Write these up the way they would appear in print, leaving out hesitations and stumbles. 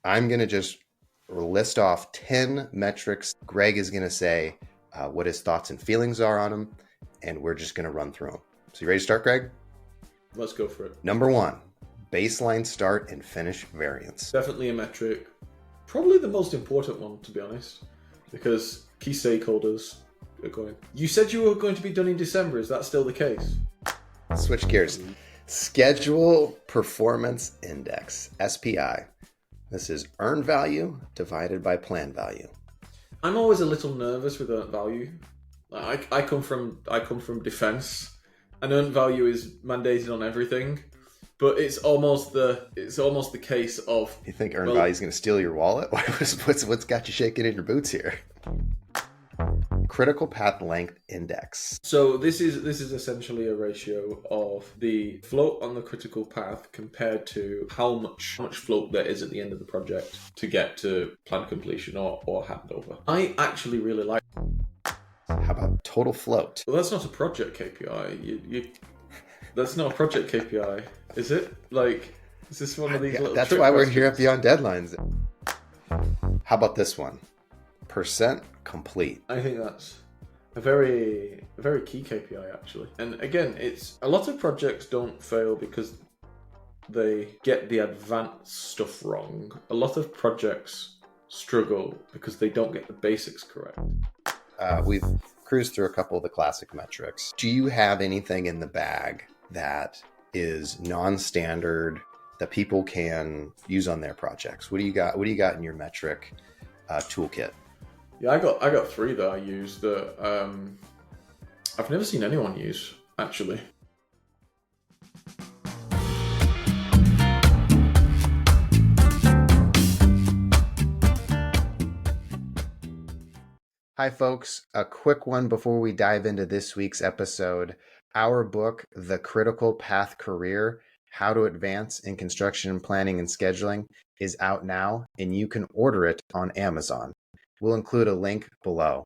I'm going to just list off 10 metrics. Greg is going to say what his thoughts and feelings are on them, and we're just going to run through them. So you ready to start, Greg? Let's go for it. Number 1, baseline start and finish variance. Definitely a metric. Probably the most important one, to be honest, because key stakeholders are going. You said you were going to be done in December. Is that still the case? Switch gears. Schedule Performance Index, SPI. This is earned value divided by planned value. I'm always a little nervous with earned value. I come from defense, and earned value is mandated on everything. But it's almost the case of... You think earned value is going to steal your wallet? What's got you shaking in your boots here? Critical path length index. So this is essentially a ratio of the float on the critical path compared to how much float there is at the end of the project to get to planned completion or handover. I actually really like... How about total float? Well, that's not a project KPI. That's not a project KPI, is it? Like, is this one of these little That's trick why questions? we're here at Beyond Deadlines. How about this one? Percent complete. I think that's a very key KPI, actually. And again, it's a lot of projects don't fail because they get the advanced stuff wrong. A lot of projects struggle because they don't get the basics correct. We've cruised through a couple of the classic metrics. Do you have anything in the bag that is non-standard that people can use on their projects? What do you got? What do you got in your metric toolkit? Yeah, I got 3 that I use that I've never seen anyone use, actually. Hi, folks. A quick one before we dive into this week's episode. Our book, The Critical Path Career, How to Advance in Construction Planning and Scheduling, is out now, and you can order it on Amazon. We'll include a link below.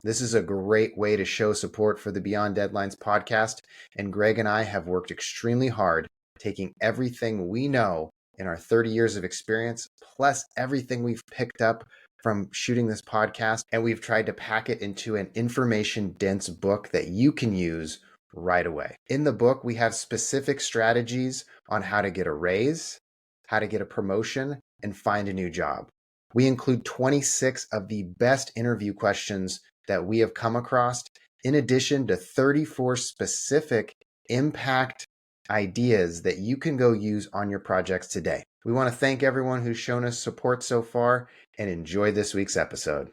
This is a great way to show support for the Beyond Deadlines podcast, and Greg and I have worked extremely hard taking everything we know in our 30 years of experience, plus everything we've picked up from shooting this podcast, and we've tried to pack it into an information-dense book that you can use right away. In the book, we have specific strategies on how to get a raise, how to get a promotion, and find a new job. We include 26 of the best interview questions that we have come across, in addition to 34 specific impact ideas that you can go use on your projects today. We want to thank everyone who's shown us support so far and enjoy this week's episode.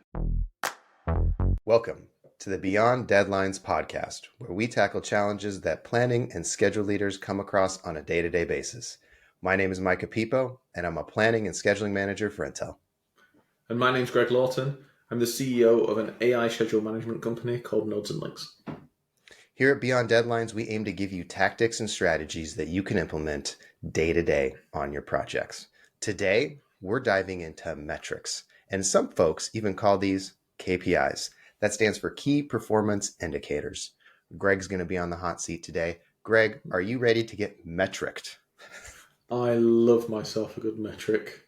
Welcome to the Beyond Deadlines podcast, where we tackle challenges that planning and schedule leaders come across on a day-to-day basis. My name is Micah, and I'm a planning and scheduling manager for Intel. And my name's Greg Lawton. I'm the CEO of an AI schedule management company called Nodes and Links. Here at Beyond Deadlines, we aim to give you tactics and strategies that you can implement day to day on your projects. Today, we're diving into metrics, and some folks even call these KPIs. That stands for Key Performance Indicators. Greg's going to be on the hot seat today. Greg, are you ready to get metriced? I love myself a good metric.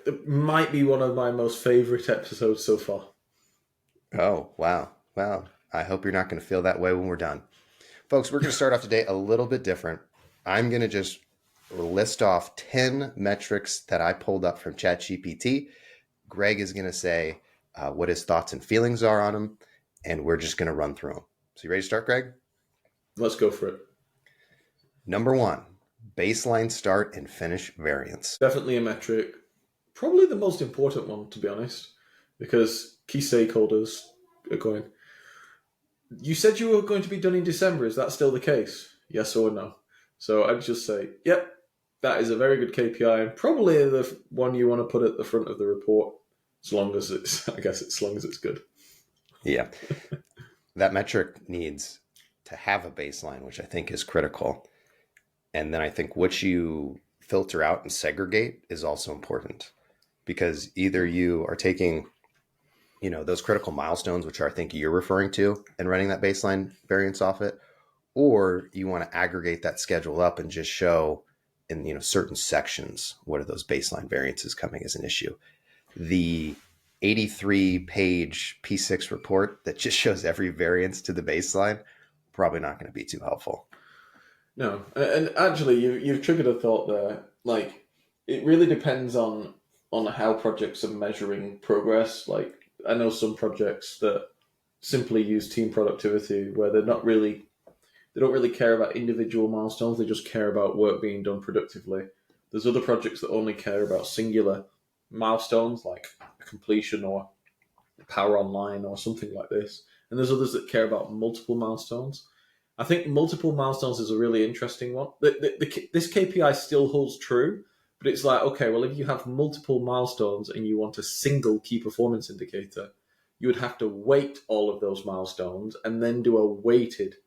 It might be one of my most favorite episodes so far. Oh, wow. Wow. I hope you're not going to feel that way when we're done. Folks, we're going to start off today a little bit different. I'm going to just list off 10 metrics that I pulled up from ChatGPT. Greg is going to say what his thoughts and feelings are on them, and we're just going to run through them. So you ready to start, Greg? Let's go for it. Number 1, baseline start and finish variance. Definitely a metric. Probably the most important one, to be honest, because key stakeholders are going. You said you were going to be done in December. Is that still the case? Yes or no? So I'd just say, yep, that is a very good KPI, and probably the one you want to put at the front of the report, as long as it's good. Yeah. That metric needs to have a baseline, which I think is critical. And then I think what you filter out and segregate is also important, because either you are taking those critical milestones, which I think you're referring to, and running that baseline variance off it, or you want to aggregate that schedule up and just show in certain sections, what are those baseline variances coming as an issue? The 83-page P6 report that just shows every variance to the baseline, probably not going to be too helpful. No, and actually, you've triggered a thought there. Like, it really depends on how projects are measuring progress. Like, I know some projects that simply use team productivity, where they don't really care about individual milestones. They just care about work being done productively. There's other projects that only care about singular milestones, like completion or power online or something like this. And there's others that care about multiple milestones. I think multiple milestones is a really interesting one. This KPI still holds true, but it's like, okay, well, if you have multiple milestones and you want a single key performance indicator, you would have to weight all of those milestones and then do a weighted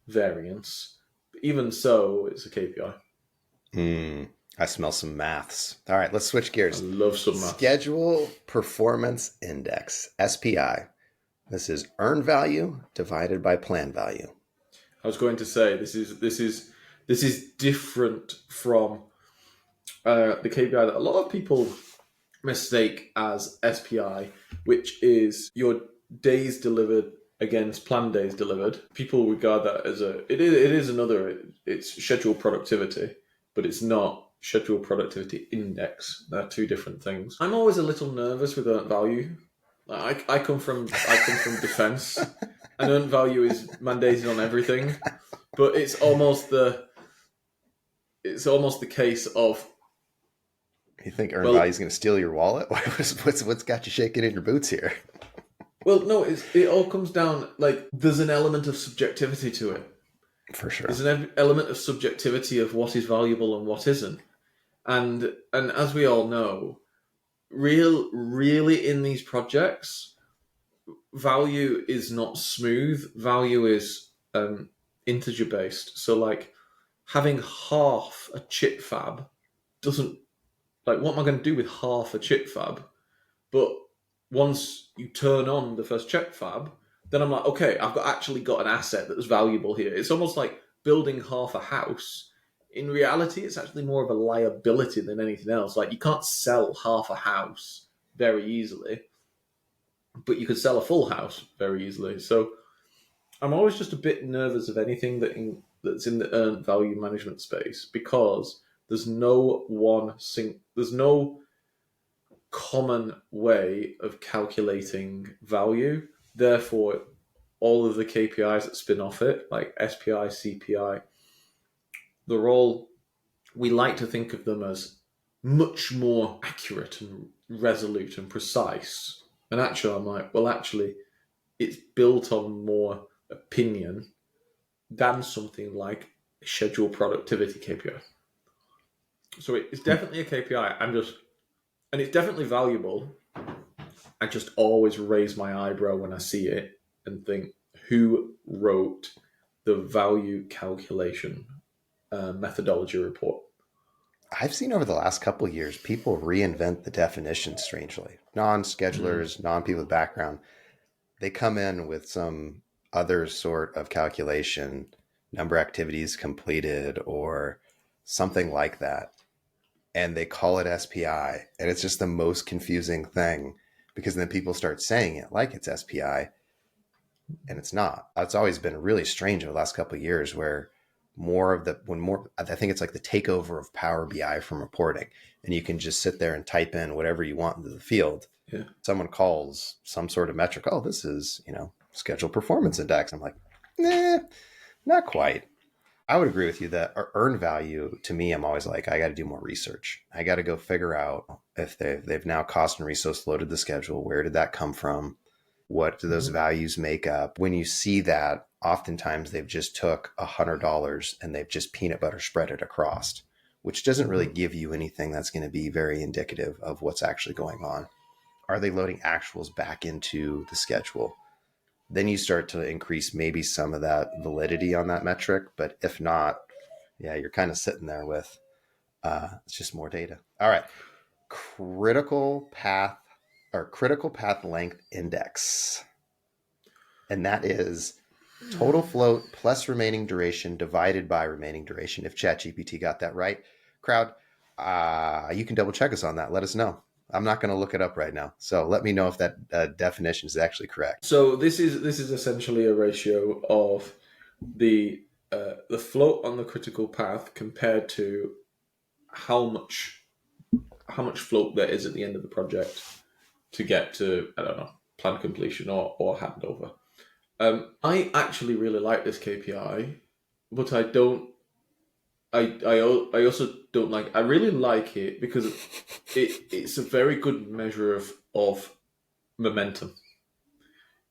variance. But even so, it's a KPI. I smell some maths. All right, let's switch gears. I love some maths. Schedule Performance Index, SPI. This is earned value divided by plan value. I was going to say this is different from the KPI that a lot of people mistake as SPI, which is your days delivered against planned days delivered. People regard that as it's schedule productivity, but it's not schedule productivity index. They're two different things. I'm always a little nervous with earned value. I come from defense, and earned value is mandated on everything, but it's almost the case of. You think earned value is going to steal your wallet? What's got you shaking in your boots here? Well, no, it all comes down, like, there's an element of subjectivity to it. For sure. There's an element of subjectivity of what is valuable and what isn't. And as we all know, really in these projects, value is not smooth. Value is integer based. So, like, having half a chip fab doesn't, like, what am I going to do with half a chip fab? But once you turn on the first chip fab, then I'm like, okay, I've actually got an asset that's valuable here. It's almost like building half a house. In reality, it's actually more of a liability than anything else. Like, you can't sell half a house very easily, but you could sell a full house very easily. So I'm always just a bit nervous of anything that's in the earned value management space, because there's no common way of calculating value. Therefore, all of the KPIs that spin off it, like SPI, CPI, we like to think of them as much more accurate and resolute and precise. And actually, I'm like, well, actually, it's built on more opinion than something like a schedule productivity KPI. So it's definitely a KPI. And it's definitely valuable. I just always raise my eyebrow when I see it and think, who wrote the value calculation methodology report? I've seen over the last couple of years, people reinvent the definition strangely. Non-schedulers, non-people with background, they come in with some other sort of calculation, number of activities completed or something like that. And they call it SPI. And it's just the most confusing thing, because then people start saying it like it's SPI and it's not. It's always been really strange over the last couple of years where I think it's like the takeover of Power BI from reporting, and you can just sit there and type in whatever you want into the field. Yeah. Someone calls some sort of metric, oh, this is, schedule performance index. I'm like, nah, not quite. I would agree with you that earned value, to me, I'm always like, I got to do more research. I got to go figure out if they've now cost and resource loaded the schedule. Where did that come from? What do those values make up? When you see that, oftentimes they've just took $100 and they've just peanut butter spread it across, which doesn't really give you anything that's going to be very indicative of what's actually going on. Are they loading actuals back into the schedule? Then you start to increase maybe some of that validity on that metric. But if not, yeah, you're kind of sitting there with it's just more data. All right. Critical path length index. And that is total float plus remaining duration divided by remaining duration. If ChatGPT got that right, Crowd, you can double check us on that. Let us know. I'm not going to look it up right now. So let me know if that definition is actually correct. So this is essentially a ratio of the float on the critical path compared to how much float there is at the end of the project to get to, I don't know, plan completion or handover. I actually really like this KPI, but I don't. I also don't like. I really like it because it's a very good measure of momentum.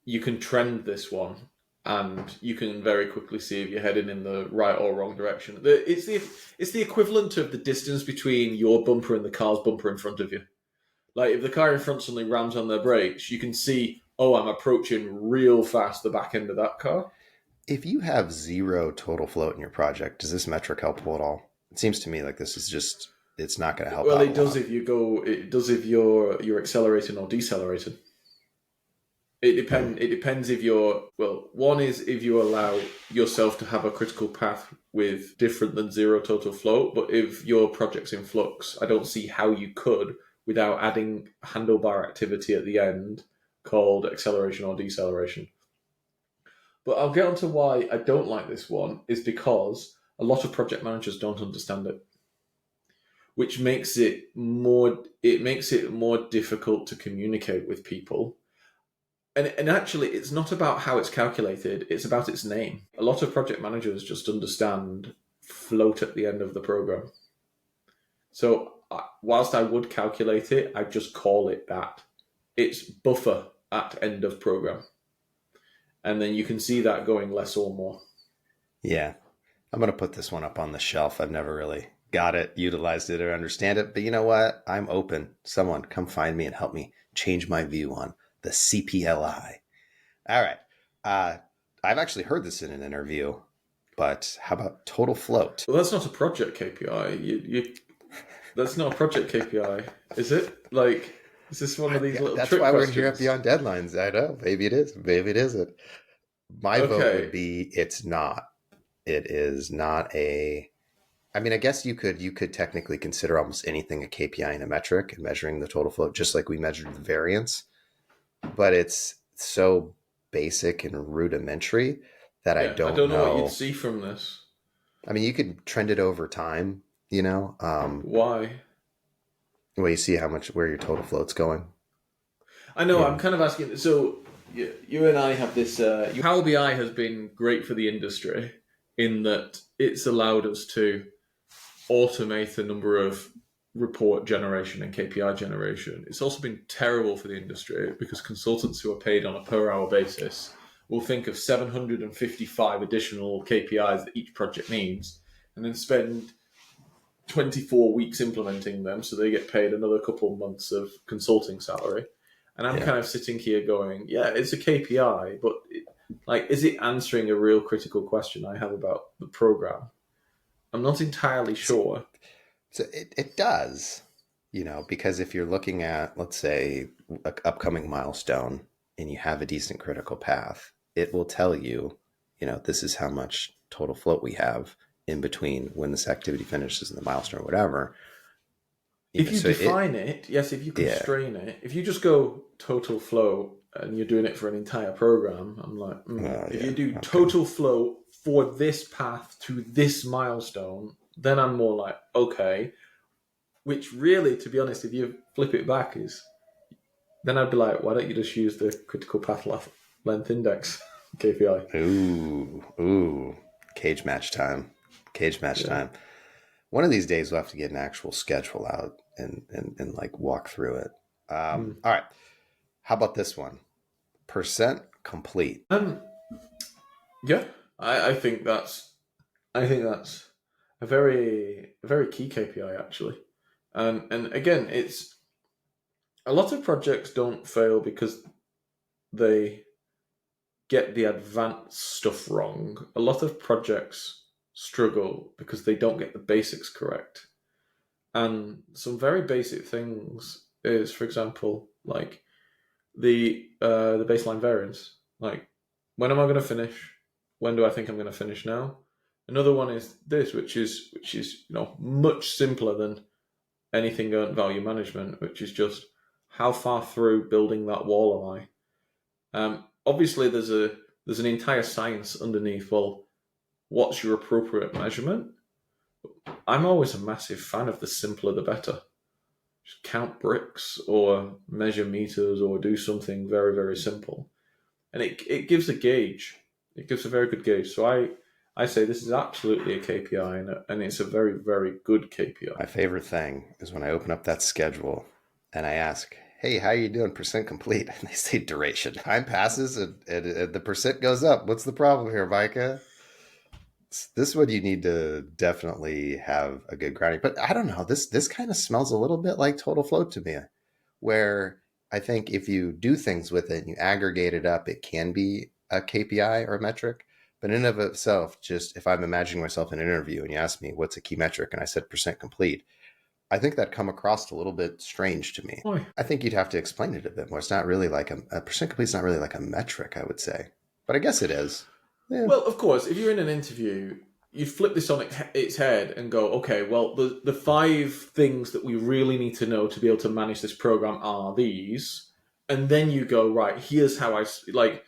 You can trend this one, and you can very quickly see if you're heading in the right or wrong direction. It's the equivalent of the distance between your bumper and the car's bumper in front of you. Like if the car in front suddenly rams on their brakes, you can see, oh, I'm approaching real fast the back end of that car. If you have zero total float in your project, does this metric help at all? It seems to me like this is just, it's not going to help Well, out it a does lot. if you go. It does if you're accelerating or decelerating. It Hmm. depend. It depends if you're one is if you allow yourself to have a critical path with different than zero total float. But if your project's in flux, I don't see how you could without adding handlebar activity at the end called acceleration or deceleration. But I'll get on to why I don't like this one is because a lot of project managers don't understand it, which makes it more difficult to communicate with people. And actually, it's not about how it's calculated, it's about its name. A lot of project managers just understand float at the end of the program. So, whilst I would calculate it, I just call it that. It's buffer at end of program. And then you can see that going less or more. Yeah. I'm going to put this one up on the shelf. I've never really got it, utilized it, or understand it. But you know what? I'm open. Someone come find me and help me change my view on the CPLI. All right. Uh, I've actually heard this in an interview, but how about total float? Well, that's not a project KPI. That's not a project KPI, is it? Like, is this one of these Yeah, little that's trick why we're here at questions? Beyond Deadlines. I know. Maybe it is. Maybe it isn't. My vote would Okay, be it's not. It is not a. I mean, I guess you could technically consider almost anything a KPI and a metric and measuring the total float, just like we measured the variance. But it's so basic and rudimentary that I yeah, I don't don't know what you'd know. see from this. I mean, you could trend it over time, you know, Why? where you see how much where your total float's going. I know. I'm In kind of asking. So you and I have this. Power BI has been great for the industry in that it's allowed us to automate a number of report generation and KPI generation. It's also been terrible for the industry because consultants who are paid on a per hour basis will think of 755 additional KPIs that each project needs and then spend 24 weeks implementing them so they get paid another couple of months of consulting salary. And I'm yeah, kind of sitting here going, yeah, it's a KPI, but is it answering a real critical question I have about the program? I'm not entirely see, sure. so it does, you know, because if you're looking at, let's say, an upcoming milestone and you have a decent critical path, it will tell you, you know, this is how much total float we have in between when this activity finishes and the milestone or whatever. You If know, you so it, define it, yes, if you yeah, constrain it, if you just go total flow and you're doing it for an entire program, I'm like, if you yeah, do okay. total flow for this path to this milestone, then I'm more like, okay. Which really, to be honest, if you flip it back, is then I'd be like, why don't you just use the critical path length index KPI? Ooh, cage match time, cage match Yeah. time. One of these days we'll have to get an actual schedule out and like walk through it. Hmm. All right. How about this one? Percent complete. Um. Yeah. I think that's a very key KPI actually. And again, it's a lot of projects don't fail because they get the advanced stuff wrong. A lot of projects struggle because they don't get the basics correct. And some very basic things is, for example, like the baseline variance. Like, when am I going to finish? When do I think I'm going to finish now? Another one is this, which is much simpler than anything earned value management, which is just how far through building that wall am I? Obviously, there's an entire science underneath. Well, what's your appropriate measurement? I'm always a massive fan of the simpler the better. Just count bricks or measure meters or do something very, very simple. And it gives a gauge. It gives a very good gauge. So I say this is absolutely a KPI, and it's a very, very good KPI. My favorite thing is when I open up that schedule and I ask, hey, how you doing percent complete? And they say duration. Time passes and the percent goes up. What's the problem here, Micah? This one you need to definitely have a good grounding. But I don't know. This kind of smells a little bit like total float to me, where I think if you do things with it and you aggregate it up, it can be a KPI or a metric. But in and of itself, just if I'm imagining myself in an interview and you ask me what's a key metric and I said percent complete, I think that come across a little bit strange to me. Why? I think you'd have to explain it a bit more. It's not really like a percent complete is not really like a metric, I would say. But I guess it is. Yeah. Well, of course, if you're in an interview, you flip this on its head and go, okay, well, the 5 things that we really need to know to be able to manage this program are these. And then you go, right, here's how like,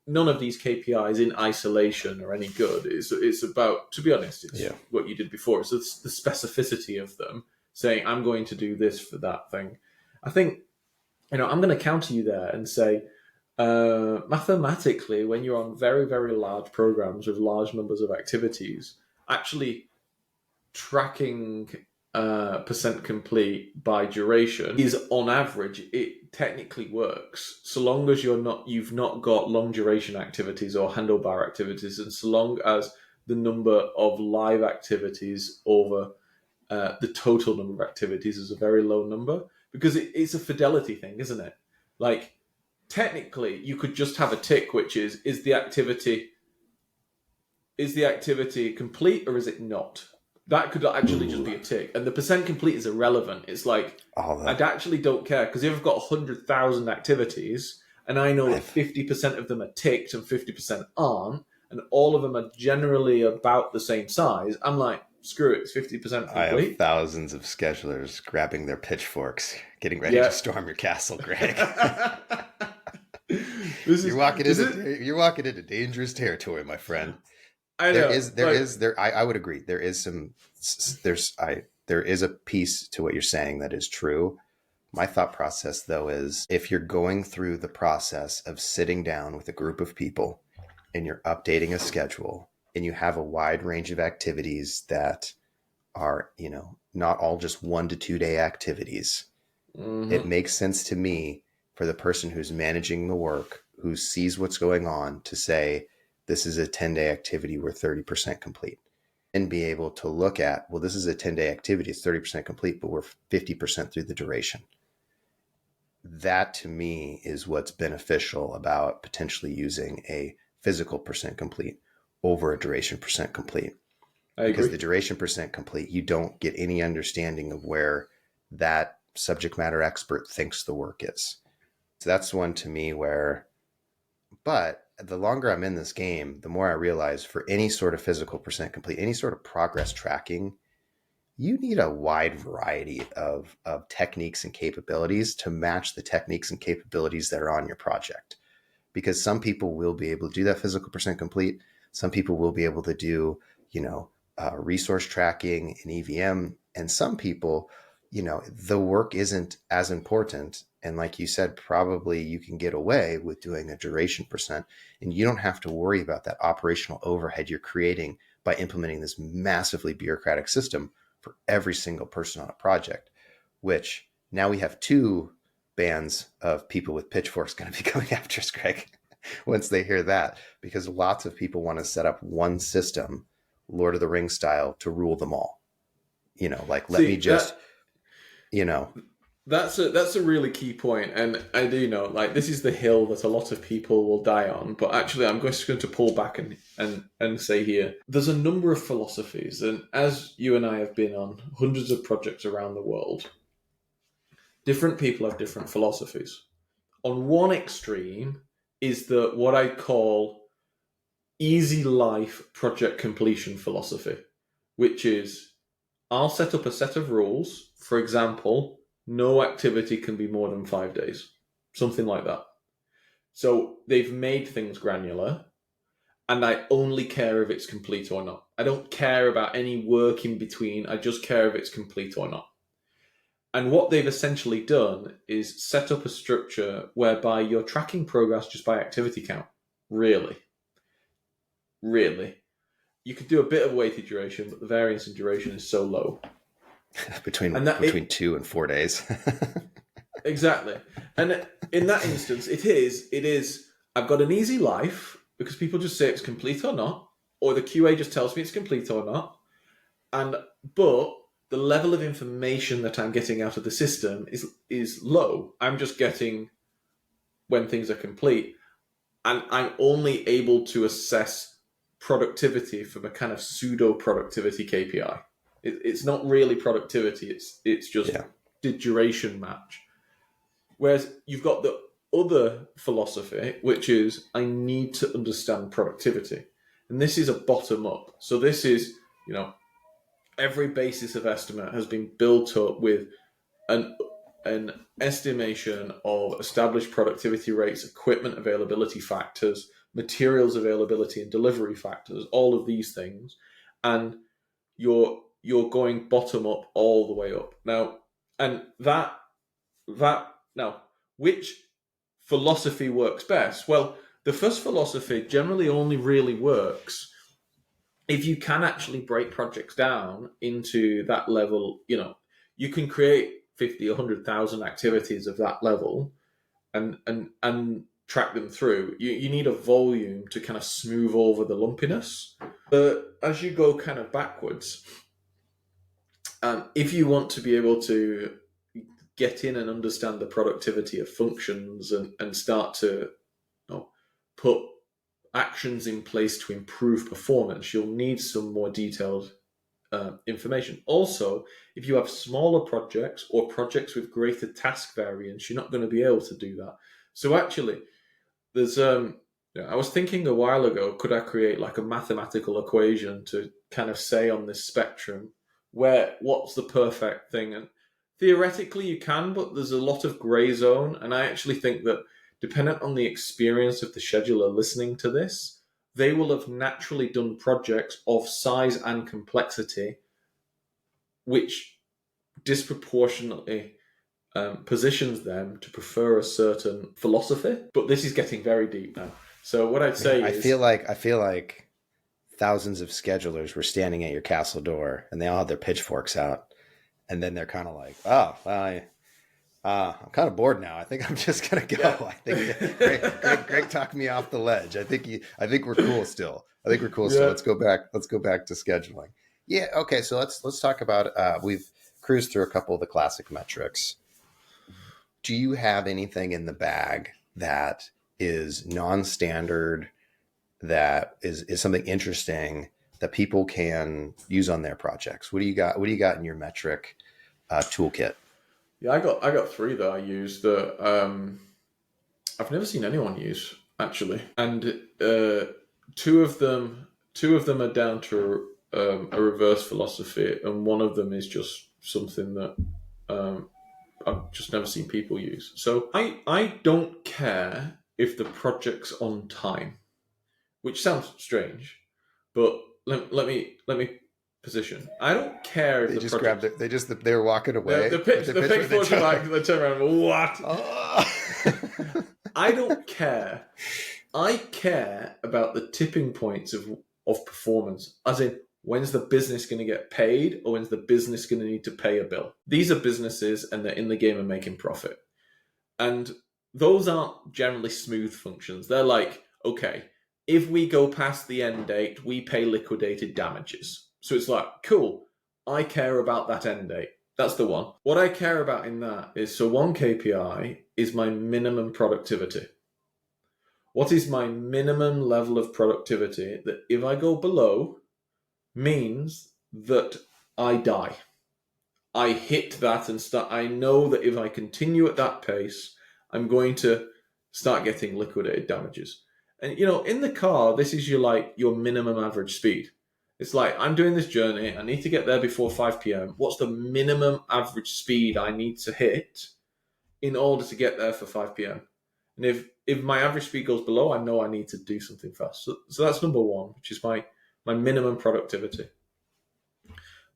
none of these KPIs in isolation are any good. It's about, to be honest, it's what you did before. It's the specificity of them, saying, I'm going to do this for that thing. I think, I'm going to counter you there and say, mathematically, when you're on very, very large programs with large numbers of activities, actually tracking percent complete by duration is, on average, it technically works so long as you've not got long duration activities or handlebar activities, and so long as the number of live activities over the total number of activities is a very low number, because it's a fidelity thing, isn't it? Like, technically, you could just have a tick, which is the activity complete or is it not? That could actually just be a tick. And the percent complete is irrelevant. It's like, I actually don't care, because if I've got 100,000 activities and I know that 50% of them are ticked and 50% aren't, and all of them are generally about the same size, I'm like, screw it, it's 50% complete. I have thousands of schedulers grabbing their pitchforks, getting ready to storm your castle, Greg. You're walking into dangerous territory, my friend. I know. I would agree. There is a piece to what you're saying that is true. My thought process, though, is if you're going through the process of sitting down with a group of people and you're updating a schedule and you have a wide range of activities that are, not all just 1 to 2 day activities, it makes sense to me for the person who's managing the work, who sees what's going on, to say, this is a 10-day activity, we're 30% complete. And be able to look at, well, this is a 10-day activity, it's 30% complete, but we're 50% through the duration. That, to me, is what's beneficial about potentially using a physical percent complete over a duration percent complete. Because the duration percent complete, you don't get any understanding of where that subject matter expert thinks the work is. So that's one to me where, but the longer I'm in this game, the more I realize for any sort of physical percent complete, any sort of progress tracking, you need a wide variety of techniques and capabilities to match the techniques and capabilities that are on your project. Because some people will be able to do that physical percent complete. Some people will be able to do, resource tracking and EVM. And some people, the work isn't as important. And like you said, probably you can get away with doing a duration percent, and you don't have to worry about that operational overhead you're creating by implementing this massively bureaucratic system for every single person on a project, which now we have 2 bands of people with pitchforks going to be coming after us, Greg, once they hear that, because lots of people want to set up one system, Lord of the Rings style, to rule them all. That's a really key point, and I do know, like, this is the hill that a lot of people will die on. But actually, I'm just going to pull back and say here, there's a number of philosophies, and as you and I have been on hundreds of projects around the world, different people have different philosophies. On one extreme is what I call easy life project completion philosophy, which is I'll set up a set of rules. For example, no activity can be more than 5 days, something like that. So they've made things granular, and I only care if it's complete or not. I don't care about any work in between. I just care if it's complete or not. And what they've essentially done is set up a structure whereby you're tracking progress just by activity count. Really. Really. You could do a bit of weighted duration, but the variance in duration is so low. between 2 and 4 days. Exactly. And in that instance, it is, I've got an easy life because people just say it's complete or not, or the QA just tells me it's complete or not. But the level of information that I'm getting out of the system is low. I'm just getting when things are complete, and I'm only able to assess productivity from a kind of pseudo productivity KPI. It's not really productivity. It's just the duration match. Whereas you've got the other philosophy, which is I need to understand productivity, and this is a bottom up. So this is every basis of estimate has been built up with an estimation of established productivity rates, equipment availability factors, materials availability and delivery factors, all of these things, and you're going bottom up all the way up now. And that now, which philosophy works best? Well, the first philosophy generally only really works if you can actually break projects down into that level. You can create 50, 100,000 activities of that level and track them through. You need a volume to kind of smooth over the lumpiness. But as you go kind of backwards, if you want to be able to get in and understand the productivity of functions and start to put actions in place to improve performance, you'll need some more detailed information. Also, if you have smaller projects or projects with greater task variance, you're not going to be able to do that. So actually, there's I was thinking a while ago, could I create like a mathematical equation to kind of say on this spectrum what's the perfect thing? And theoretically you can, but there's a lot of gray zone. And I actually think that dependent on the experience of the scheduler listening to this, they will have naturally done projects of size and complexity which disproportionately positions them to prefer a certain philosophy. But this is getting very deep now. So what I'd say is... I feel like thousands of schedulers were standing at your castle door and they all had their pitchforks out. And then they're kind of like, oh, well, I'm kind of bored now. I think I'm just gonna go. Yeah. I think Greg talked me off the ledge. I think we're cool still. Still. Let's go back to scheduling. Yeah. Okay. So let's talk about. We've cruised through a couple of the classic metrics. Do you have anything in the bag that is non-standard, that is something interesting that people can use on their projects? What do you got? What do you got in your metric toolkit? Yeah, I got 3 that I use that I've never seen anyone use actually, and 2 of them are down to a reverse philosophy, and one of them is just something that I've just never seen people use. So I don't care if the project's on time, which sounds strange, but let me position. I don't care if they the just project... grabbed it. They were walking away. The pitchforks are like, they turn around and what? I don't care. I care about the tipping points of performance, as in when's the business going to get paid, or when's the business going to need to pay a bill. These are businesses and they're in the game of making profit. And those aren't generally smooth functions. They're like, okay, if we go past the end date, we pay liquidated damages. So it's like, cool, I care about that end date. That's the one. What I care about in that is, so one KPI is my minimum productivity. What is my minimum level of productivity that if I go below means that I die? I hit that and start. I know that if I continue at that pace, I'm going to start getting liquidated damages. And in the car, this is your minimum average speed. It's like, I'm doing this journey. I need to get there before 5 p.m. What's the minimum average speed I need to hit in order to get there for 5 p.m.? And if my average speed goes below, I know I need to do something fast. So that's number one, which is my minimum productivity.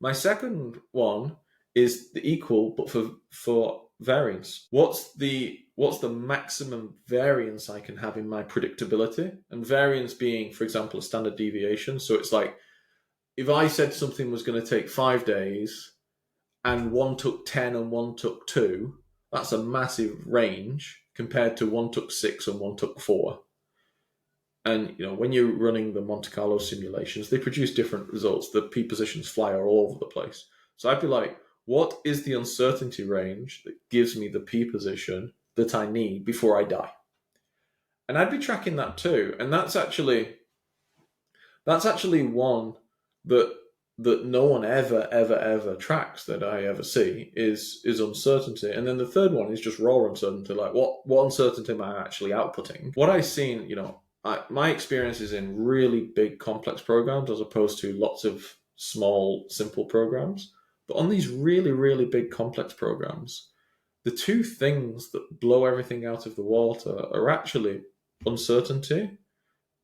My second one is the equal, but for variance. What's the maximum variance I can have in my predictability? And variance being, for example, a standard deviation. So it's like, if I said something was going to take 5 days and one took 10 and one took 2, that's a massive range compared to one took 6 and one took 4. And when you're running the Monte Carlo simulations, they produce different results. The P positions fly all over the place. So I'd be like, what is the uncertainty range that gives me the P position that I need before I die? And I'd be tracking that too. And that's actually one that no one ever tracks that I ever see is uncertainty. And then the third one is just raw uncertainty. Like, what uncertainty am I actually outputting? What I've seen, my experience is in really big complex programs as opposed to lots of small simple programs. But on these really, really big complex programs, the two things that blow everything out of the water are actually uncertainty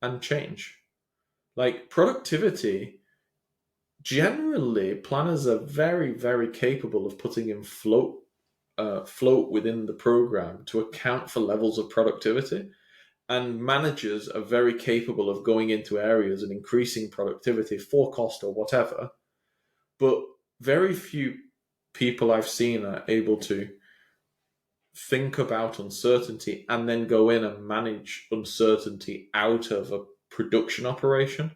and change. Like, productivity, generally planners are very, very capable of putting in float within the program to account for levels of productivity. And managers are very capable of going into areas and increasing productivity for cost or whatever. But very few people I've seen are able to think about uncertainty and then go in and manage uncertainty out of a production operation.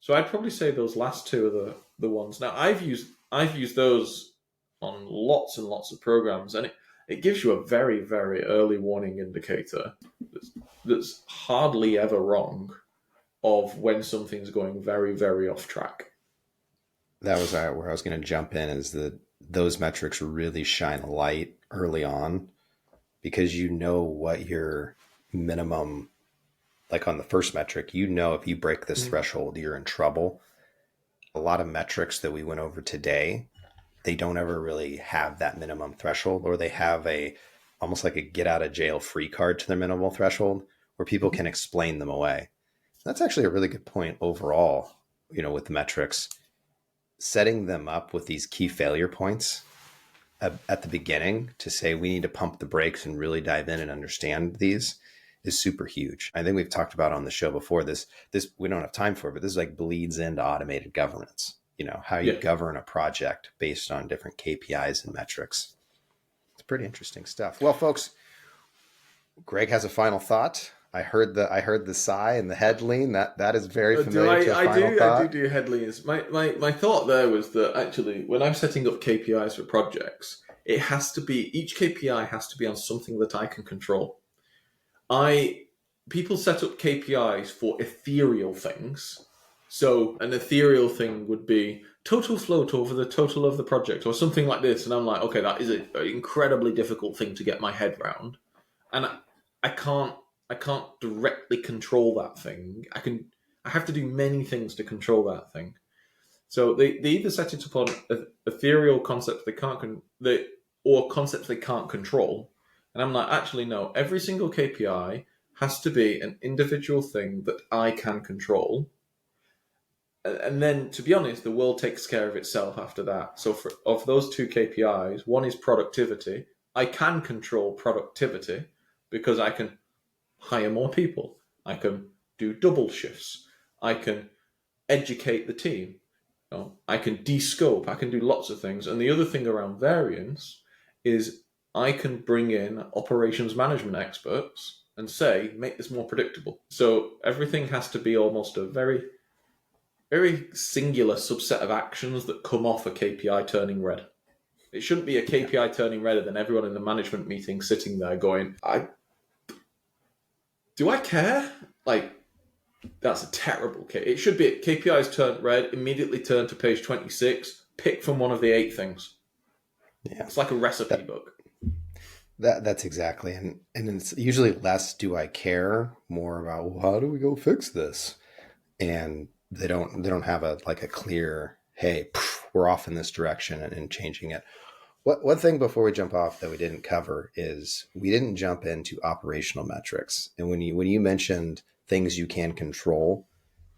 So I'd probably say those last two are the ones. Now, I've used those on lots and lots of programs, and it gives you a very, very early warning indicator that's hardly ever wrong of when something's going very, very off track. That was where I was going to jump in, is that those metrics really shine a light early on, because what your minimum, like on the first metric, if you break this threshold, you're in trouble. A lot of metrics that we went over today, they don't ever really have that minimum threshold, or they have almost like a get out of jail free card to their minimal threshold where people can explain them away. That's actually a really good point overall, with the metrics. Setting them up with these key failure points at the beginning to say we need to pump the brakes and really dive in and understand these is super huge. I think we've talked about on the show before, this we don't have time for, but this like bleeds into automated governance, how you govern a project based on different KPIs and metrics. It's pretty interesting stuff. Well, folks, Greg has a final thought. I heard the sigh and the head lean. That is very familiar to a final thought. I do head leans. My thought there was that actually, when I'm setting up KPIs for projects, each KPI has to be on something that I can control. People set up KPIs for ethereal things. So an ethereal thing would be total float over the total of the project or something like this. And I'm like, okay, that is an incredibly difficult thing to get my head around. And I can't directly control that thing. I have to do many things to control that thing. So they either set it upon ethereal concepts or concepts they can't control. And I'm like, actually, no, every single KPI has to be an individual thing that I can control. And then, to be honest, the world takes care of itself after that. So of those two KPIs, one is productivity. I can control productivity because I can hire more people. I can do double shifts. I can educate the team. I can de-scope. I can do lots of things. And the other thing around variance is I can bring in operations management experts and say, make this more predictable. So everything has to be almost a very, very singular subset of actions that come off a KPI turning red. It shouldn't be a KPI turning red and then everyone in the management meeting sitting there going, do I care? Like, that's a terrible case. It should be KPIs turn red, immediately turn to page 26, pick from one of the 8 things. Yeah. It's like a recipe book. That's exactly, and it's usually less do I care, more about, well, how do we go fix this? And they don't have a like a clear, hey, we're off in this direction and changing it. One thing before we jump off that we didn't cover is we didn't jump into operational metrics. And when you mentioned things you can control,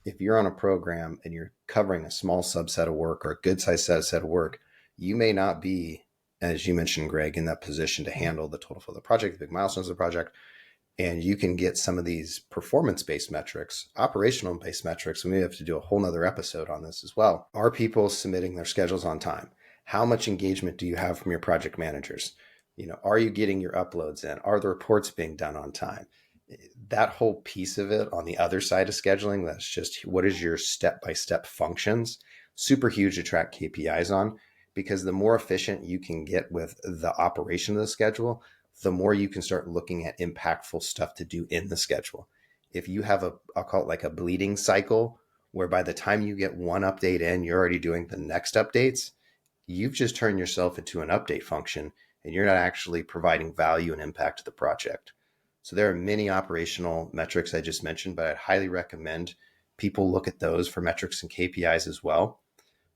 if you're on a program and you're covering a small subset of work or a good sized subset of work, you may not be, as you mentioned, Greg, in that position to handle the total for the project, the big milestones of the project. And you can get some of these performance based metrics, operational based metrics. And we have to do a whole nother episode on this as well. Are people submitting their schedules on time? How much engagement do you have from your project managers? Are you getting your uploads in? Are the reports being done on time? That whole piece of it on the other side of scheduling, that's just what is your step-by-step functions, super huge to track KPIs on, because the more efficient you can get with the operation of the schedule, the more you can start looking at impactful stuff to do in the schedule. If you have I'll call it like a bleeding cycle, where by the time you get one update in, you're already doing the next updates, you've just turned yourself into an update function and you're not actually providing value and impact to the project. So there are many operational metrics I just mentioned, but I'd highly recommend people look at those for metrics and KPIs as well,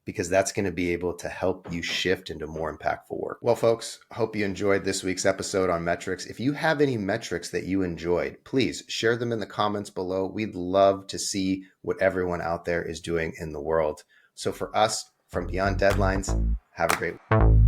because that's going to be able to help you shift into more impactful work. Well, folks, hope you enjoyed this week's episode on metrics. If you have any metrics that you enjoyed, please share them in the comments below. We'd love to see what everyone out there is doing in the world. So for us, from Beyond Deadlines, have a great week.